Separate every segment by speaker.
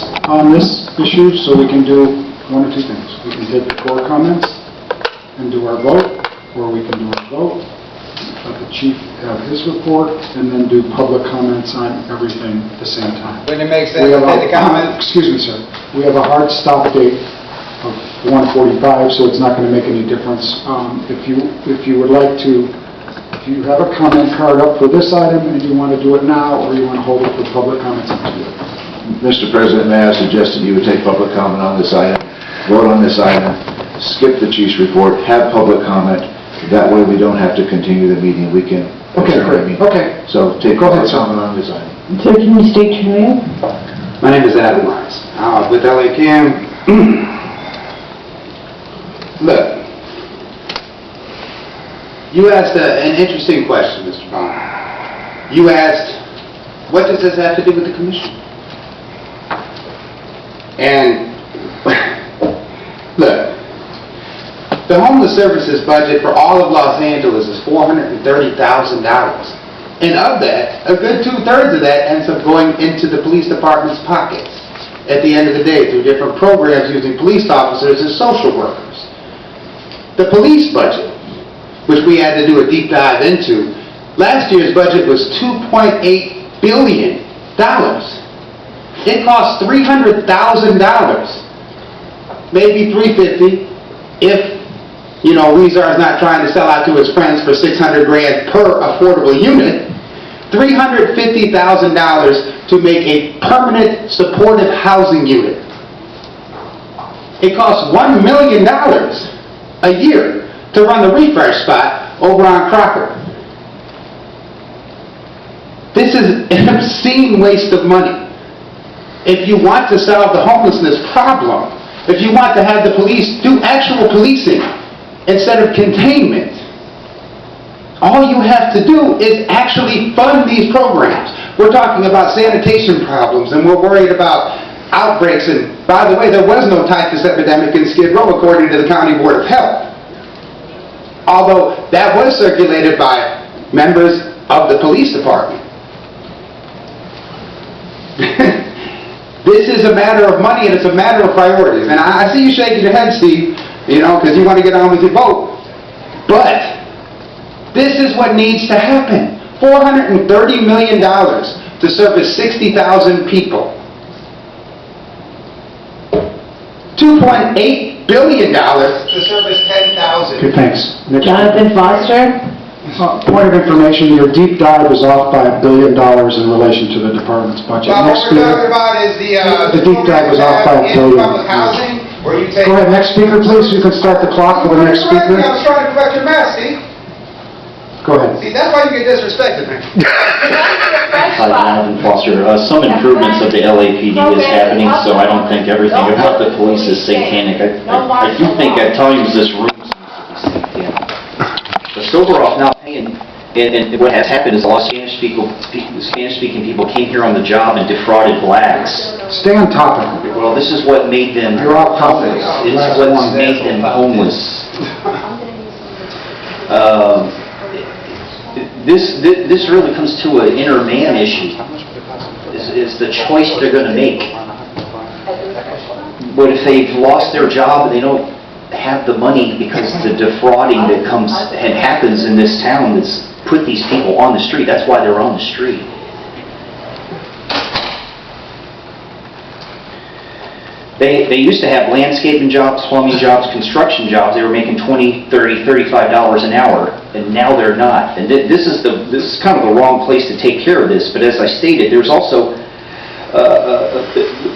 Speaker 1: comments on this issue, so we can do one of two things. We can take the core comments and do our vote, or we can do our vote, let the chief have his report, and then do public comments on everything at the same time.
Speaker 2: Wouldn't it make sense to take the comment?
Speaker 1: Excuse me, sir. We have a hard stop date of 1:45, so it's not going to make any difference. If you would like to, if you have a comment card up for this item and you want to do it now, or you want to hold it for public comments, up to you.
Speaker 3: Mr. President, may I suggest that you would take public comment on this item, vote on this item, skip the chief's report, have public comment. That way we don't have to continue the meeting. We can...
Speaker 1: Okay, great. Okay.
Speaker 3: So take public comment on this item.
Speaker 4: Sir, can you state your name?
Speaker 2: My name is Adam Wise. With LAPD. Look, you asked an interesting question, Mr. Bond. You asked, what does this have to do with the commission? And, look, the homeless services budget for all of Los Angeles is $430,000. And of that, a good 2/3 of that ends up going into the police department's pockets at the end of the day through different programs using police officers as social workers. The police budget, which we had to do a deep dive into, last year's budget was $2.8 billion. It cost $300,000, maybe $350,000 if Weezer is not trying to sell out to his friends for $600 grand per affordable unit. $350,000 to make a permanent supportive housing unit. It costs $1 million a year to run the refresh spot over on Crocker. This is an obscene waste of money. If you want to solve the homelessness problem, if you want to have the police do actual policing instead of containment, all you have to do is actually fund these programs. We're talking about sanitation problems, and we're worried about outbreaks. And by the way, there was no typhus epidemic in Skid Row, according to the County Board of Health. Although that was circulated by members of the police department. This is a matter of money, and it's a matter of priorities. And I see you shaking your head, Steve, because you want to get on with your vote. But this is what needs to happen. $430 million to service 60,000 people. $2.8 billion to service 10,000.
Speaker 1: Okay, thanks. Next.
Speaker 4: Jonathan Foster?
Speaker 1: Point of information, your deep dive is off by $1 billion in relation to the department's budget.
Speaker 2: Well,
Speaker 1: Next
Speaker 2: what we're
Speaker 1: speaker.
Speaker 2: talking about is
Speaker 1: The deep dive was off by $1 billion.
Speaker 2: public housing, where you take...
Speaker 1: Go ahead, next speaker, please. You can start the clock for the next speaker.
Speaker 2: I was trying to correct your math, Steve.
Speaker 1: Go ahead.
Speaker 2: See, that's why you get disrespected, man.
Speaker 5: Hi, Jonathan Foster. Some improvements of the LAPD is happening, so I don't think everything about the police is satanic. I do think at times this room seems to be satanic. The Silveroff now paying, and what has happened is a lot of Spanish-speaking people came here on the job and defrauded blacks.
Speaker 1: Stay on topic.
Speaker 5: Well, this is what made them
Speaker 1: You're off topic.
Speaker 5: It's what's made them homeless. This really comes to an inner man issue. Is the choice they're going to make. But if they've lost their job and they don't have the money because the defrauding that comes and happens in this town that's put these people on the street, that's why they're on the street. They used to have landscaping jobs, plumbing jobs, construction jobs. They were making $20, $30, $35 an hour, and now they're not. And this is kind of the wrong place to take care of this. But as I stated, there's also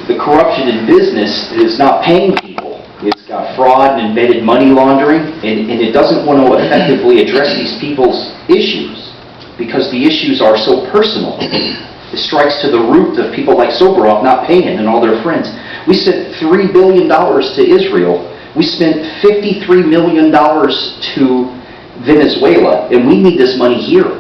Speaker 5: the corruption in business is not paying people. It's got fraud and embedded money laundering, and it doesn't want to effectively address these people's issues because the issues are so personal. It strikes to the root of people like Soboroff not paying and all their friends. We sent $3 billion to Israel. We spent $53 million to Venezuela, and we need this money here.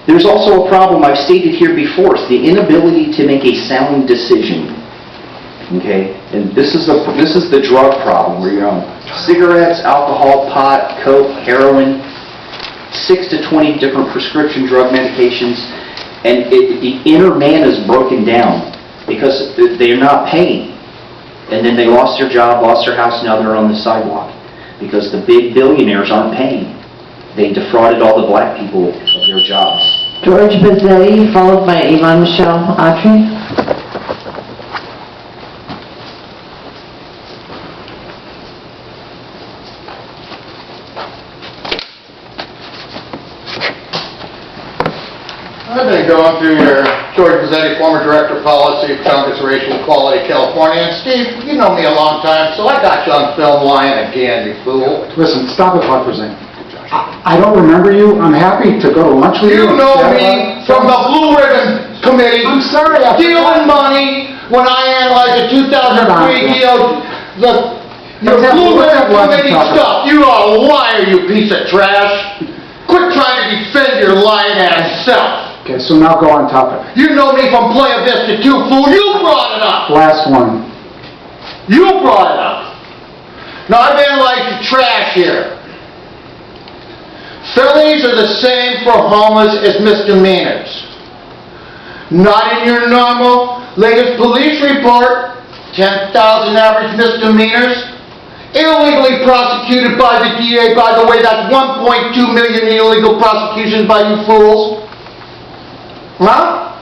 Speaker 5: There's also a problem I've stated here before. It's the inability to make a sound decision. Okay, and this is the drug problem where you're on cigarettes, alcohol, pot, coke, heroin, 6 to 20 different prescription drug medications. And the inner man is broken down because they're not paying. And then they lost their job, lost their house, now they're on the sidewalk because the big billionaires aren't paying. They defrauded all the black people of their jobs.
Speaker 4: George Bazzetti, followed by Yvonne Michelle Autry.
Speaker 6: I've been going through your George Bazzetti, former Director of Policy, Congress Racial Equality, California. And Steve, you know me a long time, so I got you on film lying again, you fool.
Speaker 1: Listen, stop it, Park President. I don't remember you. I'm happy to go to lunch with you.
Speaker 6: You know me from the Blue Ribbon Committee.
Speaker 1: I'm sorry,
Speaker 6: Stealing money when I analyzed the 2003 deal. Your Blue Ribbon Committee stuff. You are a liar, you piece of trash. Quit trying to defend your lying ass self.
Speaker 1: Okay, so now go on topic.
Speaker 6: You know me from Playa Vista too, fool. You brought it up.
Speaker 1: Last one.
Speaker 6: You brought it up. Now I've analyzed your trash here. Felonies are the same for homeless as misdemeanors. Not in your normal latest police report. 10,000 average misdemeanors. Illegally prosecuted by the DA. By the way, that's 1.2 million illegal prosecutions by you fools. Huh?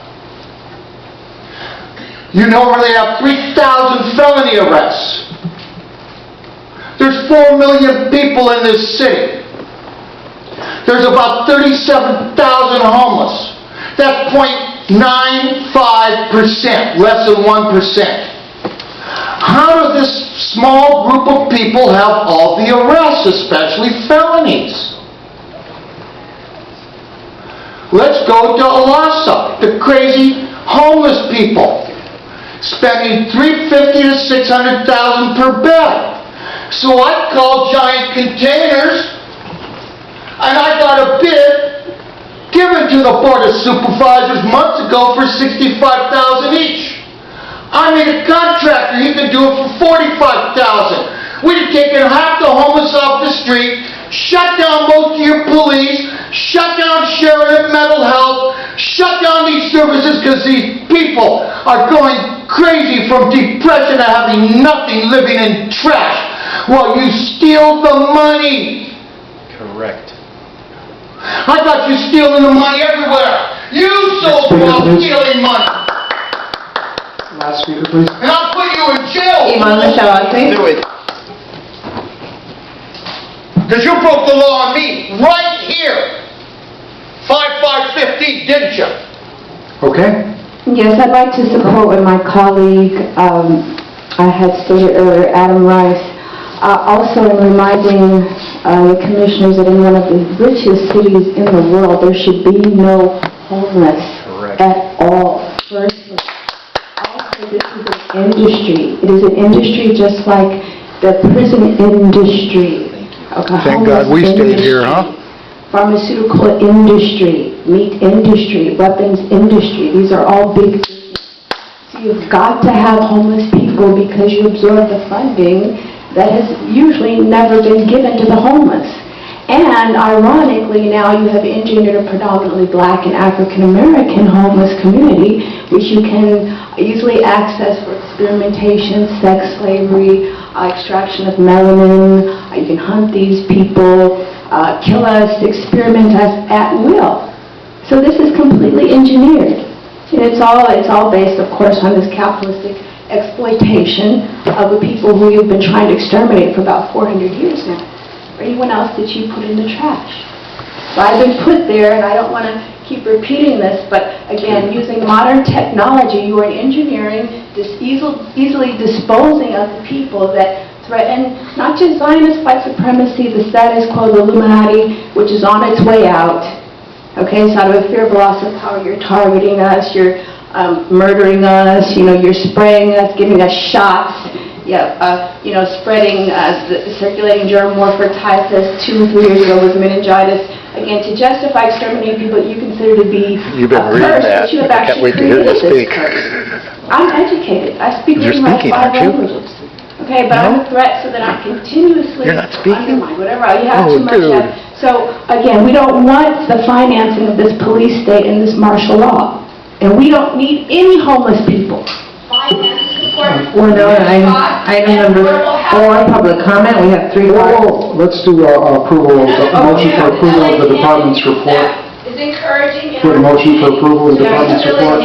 Speaker 6: You know where they have 3,000 felony arrests. There's 4 million people in this city. There's about 37,000 homeless. That's 0.95%, less than 1%. How does this small group of people have all the arrests, especially felonies? Let's go to Alasa, the crazy homeless people, spending $350,000 to $600,000 per bed. So I called Giant Containers, and I got a bid given to the Board of Supervisors months ago for $65,000 each. I made a contractor, he could do it for $45,000. We'd have taken half the homeless off the street, shut down most of your police, shut down sheriff, mental health, shut down these services because these people are going crazy from depression and having nothing, living in trash while you steal the money.
Speaker 5: Correct.
Speaker 6: I got you stealing the money everywhere. You so proud stealing money.
Speaker 1: Last speaker, please.
Speaker 6: And I'll put you in jail.
Speaker 4: Yvonne Michelle Autry.
Speaker 6: Do it. Because you broke the law on me right here. 5550, didn't you?
Speaker 1: Okay.
Speaker 4: Yes, I'd like to support what my colleague I had stated earlier, Adam Rice. Also in reminding the commissioners that in one of the richest cities in the world, there should be no homeless at all. Firstly. Also, this is an industry. It is an industry just like the prison industry. Okay,
Speaker 7: Thank God we stayed here, huh?
Speaker 4: Pharmaceutical industry, meat industry, weapons industry. These are all big business. So you've got to have homeless people because you absorb the funding that has usually never been given to the homeless. And ironically, now you have engineered a predominantly black and African-American homeless community, which you can easily access for experimentation, sex slavery, extraction of melanin. You can hunt these people, kill us, experiment us at will. So this is completely engineered. And it's all based, of course, on this capitalistic exploitation of the people who you've been trying to exterminate for about 400 years now. Or anyone else that you put in the trash. So I've been put there, and I don't want to keep repeating this, but again, using modern technology, you are engineering this easily disposing of the people that threaten not just Zionist white supremacy, the status quo, the Illuminati, which is on its way out. Okay, so out of a fear of loss of power, you're targeting us, you're murdering us, you're spraying us, giving us shots, spreading circulating germ warfare, typhus. 2 or 3 years ago was meningitis. Again, to justify exterminating people that you consider to be
Speaker 7: You've been reading
Speaker 4: cursed,
Speaker 7: that.
Speaker 4: but you have
Speaker 7: I can't
Speaker 4: actually
Speaker 7: wait to hear you
Speaker 4: created this
Speaker 7: speak.
Speaker 4: curse. I'm educated. I speak
Speaker 7: You're
Speaker 4: like
Speaker 7: speaking,
Speaker 4: 5
Speaker 7: aren't you?
Speaker 4: languages. Okay, but I'm a threat so that I'm continuously
Speaker 7: You're not speaking?
Speaker 4: undermined. Whatever. You have
Speaker 7: Oh,
Speaker 4: too much
Speaker 7: dude.
Speaker 4: So, again, we don't want the financing of this police state and this martial law. And we don't need any homeless people.
Speaker 8: We're now on item number 4, public comment. We have 3 cards.
Speaker 1: Whoa, let's do approval of the motion for approval of the department's report.
Speaker 9: Is encouraging.
Speaker 1: For the motion for approval of the department's report.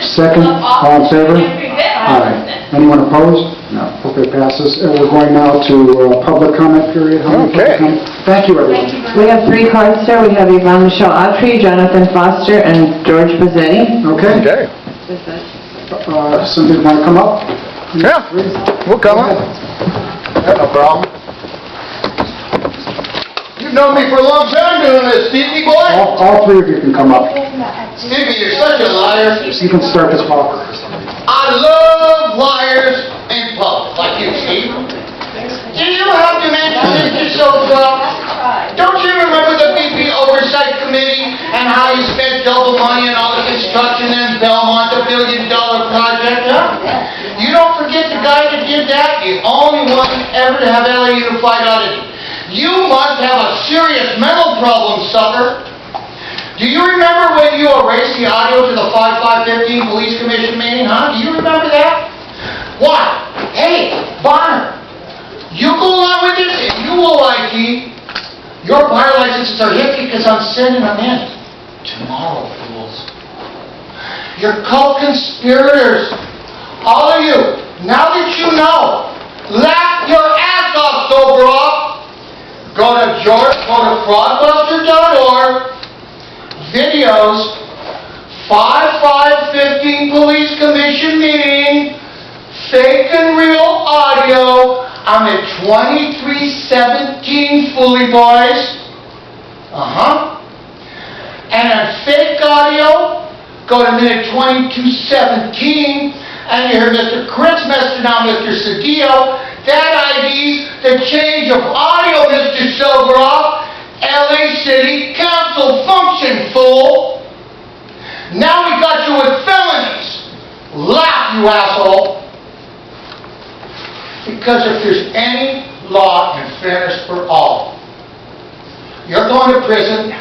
Speaker 1: Second, all in favor? Aye. Anyone opposed? No. Okay, passes. And we're going now to public comment period. How many public
Speaker 7: Okay.
Speaker 1: comment? Thank you, everyone.
Speaker 8: We have 3 cards, sir. We have Yvonne Michelle Autry, Jonathan Foster, and George Bazzetti.
Speaker 1: Okay.
Speaker 7: Okay.
Speaker 1: Somebody want to come up?
Speaker 7: Yeah, we'll come up.
Speaker 6: No problem. You've known me for a long time doing this, Stevie boy.
Speaker 1: All three of you can come up.
Speaker 6: Stevie, you're such a liar.
Speaker 1: You can start this walk.
Speaker 6: I love liars in public, like you, Steve. Do you have dementia, Mr. Sosa? Don't you remember the BP Oversight Committee and how you spent double money on all the construction in Belmont, the $1 billion project, huh? You don't forget the guy that did that, the only one ever to have LA Unified audited. You must have a serious mental problem, sucker. Do you remember when you erased the audio to the 5/5/15 Police Commission meeting, huh? Do you remember that? What? Hey, Bonner, you go along with this and you will IT. Your fire licenses are hit because I'm sending them in tomorrow, fools. You're co-conspirators. All of you, now that you know, laugh your ass off, Soberov. Go to fraudbuster.org, videos, 5/5/15 Police Commission meeting, fake and real audio. I'm at 2317, Fooly Boys. And on fake audio, go to minute 2217, and you hear Mr. Christmas, now Mr. Cedillo. That ID's the change of audio, Mr. Silveroff. LA City Council function, fool. Now we got you with felonies. Laugh, you asshole. Because if there's any law and fairness for all, you're going to prison,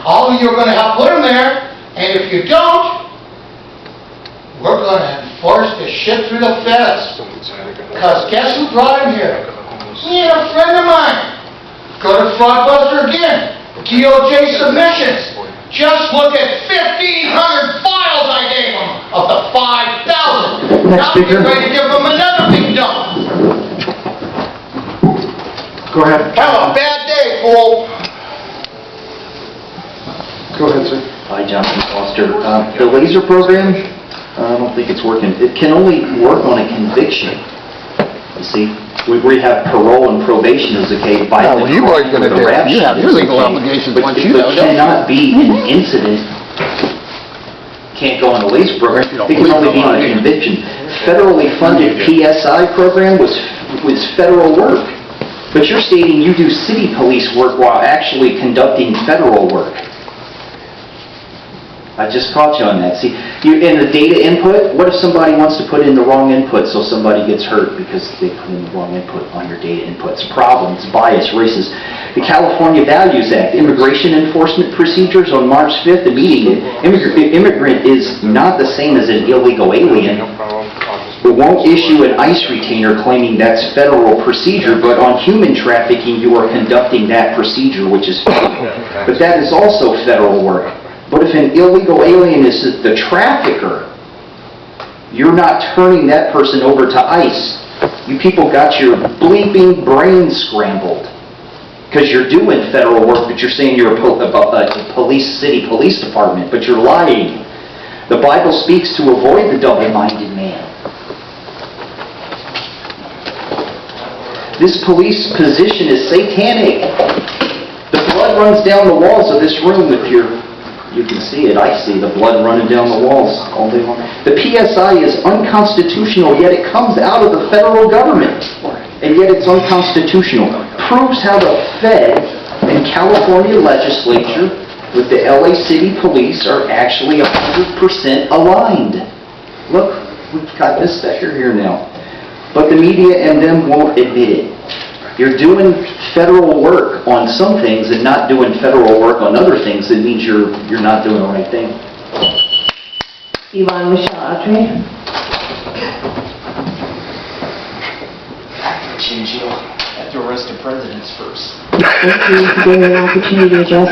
Speaker 6: all of you are going to have put them there, and if you don't, we're going to enforce this shit through the feds. Because guess who brought him here? He ain't a friend of mine. Go to Fraudbuster again. DOJ submissions. Just look at 1,500 files I gave him of the 5,000. Now we're ready to give him another big dump.
Speaker 1: Go ahead.
Speaker 6: Have a bad day, fool.
Speaker 1: Go ahead, sir.
Speaker 5: Hi, Jonathan Foster. The laser program, I don't think it's working. It can only work on a conviction. You see, we have parole and probation is okay. By
Speaker 7: Well, you boys gonna do it. You have your legal obligations once you
Speaker 5: But
Speaker 7: know,
Speaker 5: it
Speaker 7: don't you?
Speaker 5: cannot be an incident. Can't go on the laser program. It can only be on a conviction. Federally funded PSI program was federal work. But you're stating you do city police work while actually conducting federal work. I just caught you on that. See, in the data input, what if somebody wants to put in the wrong input so somebody gets hurt because they put in the wrong input on your data input? It's a problem. It's bias, racist. The California Values Act, immigration enforcement procedures on March 5th, the meeting, immigrant is not the same as an illegal alien. It won't issue an ICE retainer claiming that's federal procedure, but on human trafficking, you are conducting that procedure, which is federal. But that is also federal work. But if an illegal alien is the trafficker, you're not turning that person over to ICE. You people got your bleeping brain scrambled because you're doing federal work, but you're saying you're a city police department, but you're lying. The Bible speaks to avoid the double-minded man. This police position is satanic. The blood runs down the walls of this room if you can see it. I see the blood running down the walls all day long. The PSI is unconstitutional, yet it comes out of the federal government. And yet it's unconstitutional. Proves how the Fed and California legislature with the LA City Police are actually 100% aligned. Look, we've got this sticker here now. But the media and them won't admit it. you're doing federal work on some things and not doing federal work on other things, it means you're not doing the right thing.
Speaker 8: Yvonne Michelle Autry.
Speaker 5: Change you have to arrest the presidents first.
Speaker 4: Thank you for giving me an opportunity to address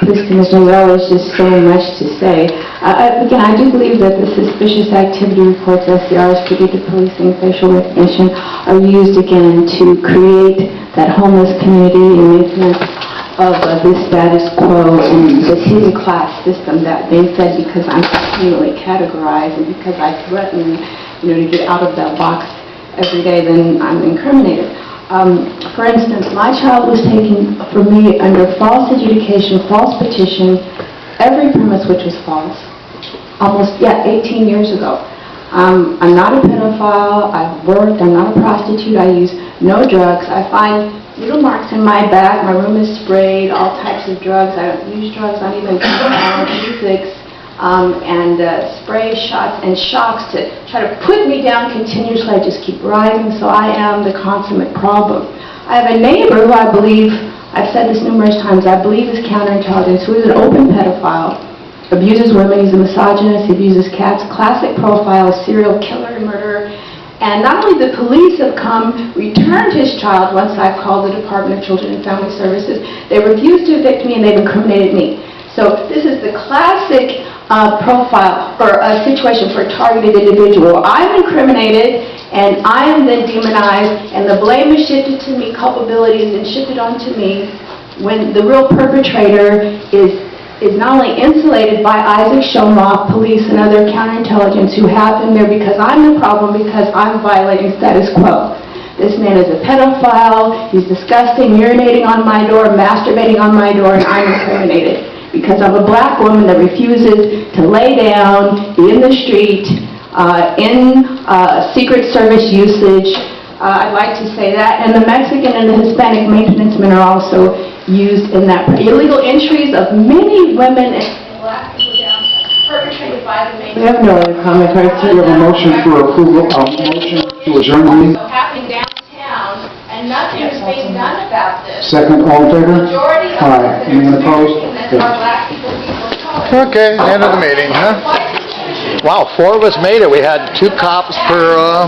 Speaker 4: this commission. There was just so much to say. Again, I do believe that the suspicious activity reports, SCRs, predictive policing, facial recognition, are used again to create that homeless community and maintenance of this status quo and this hidden class system that they said because I'm continually categorized and because I threaten, to get out of that box every day, then I'm incriminated. For instance, my child was taken from me under false adjudication, false petition, every premise which was false, 18 years ago. I'm not a pedophile, I've worked, I'm not a prostitute, I use no drugs. I find little marks in my back, my room is sprayed, all types of drugs. I don't use drugs, not even analgesics, and spray shots and shocks to try to put me down continuously. I just keep rising, so I am the consummate problem. I have a neighbor who I believe, I've said this numerous times, I believe is counterintelligence, who is an open pedophile, abuses women, he's a misogynist, he abuses cats, classic profile, a serial killer and murderer. And not only the police have come, returned his child once I've called the Department of Children and Family Services, they refused to evict me and they've incriminated me. So this is the classic profile or a situation for a targeted individual. I'm incriminated and I am then demonized and the blame is shifted to me, culpability is then shifted onto me when the real perpetrator is not only insulated by Isaac Shomrock, police, and other counterintelligence who have him there because I'm the problem, because I'm violating status quo. This man is a pedophile, he's disgusting, urinating on my door, masturbating on my door, and I'm incriminated because I'm a black woman that refuses to lay down, be in the street, in Secret Service usage. I'd like to say that. And the Mexican and the Hispanic maintenance men are also used in that. Illegal entries of many women and black people down perpetrated by the maintenance.
Speaker 8: We have no other comments, right?
Speaker 1: We have a motion for approval, motion to adjourn the meeting.
Speaker 4: Happening downtown, and nothing is being done about this.
Speaker 1: Second, all in favor?
Speaker 4: Majority of
Speaker 1: Aye. Anyone opposed?
Speaker 4: are black people of color.
Speaker 7: Okay, end of the meeting, huh? Wow, 4 of us made it. We had 2 cops per,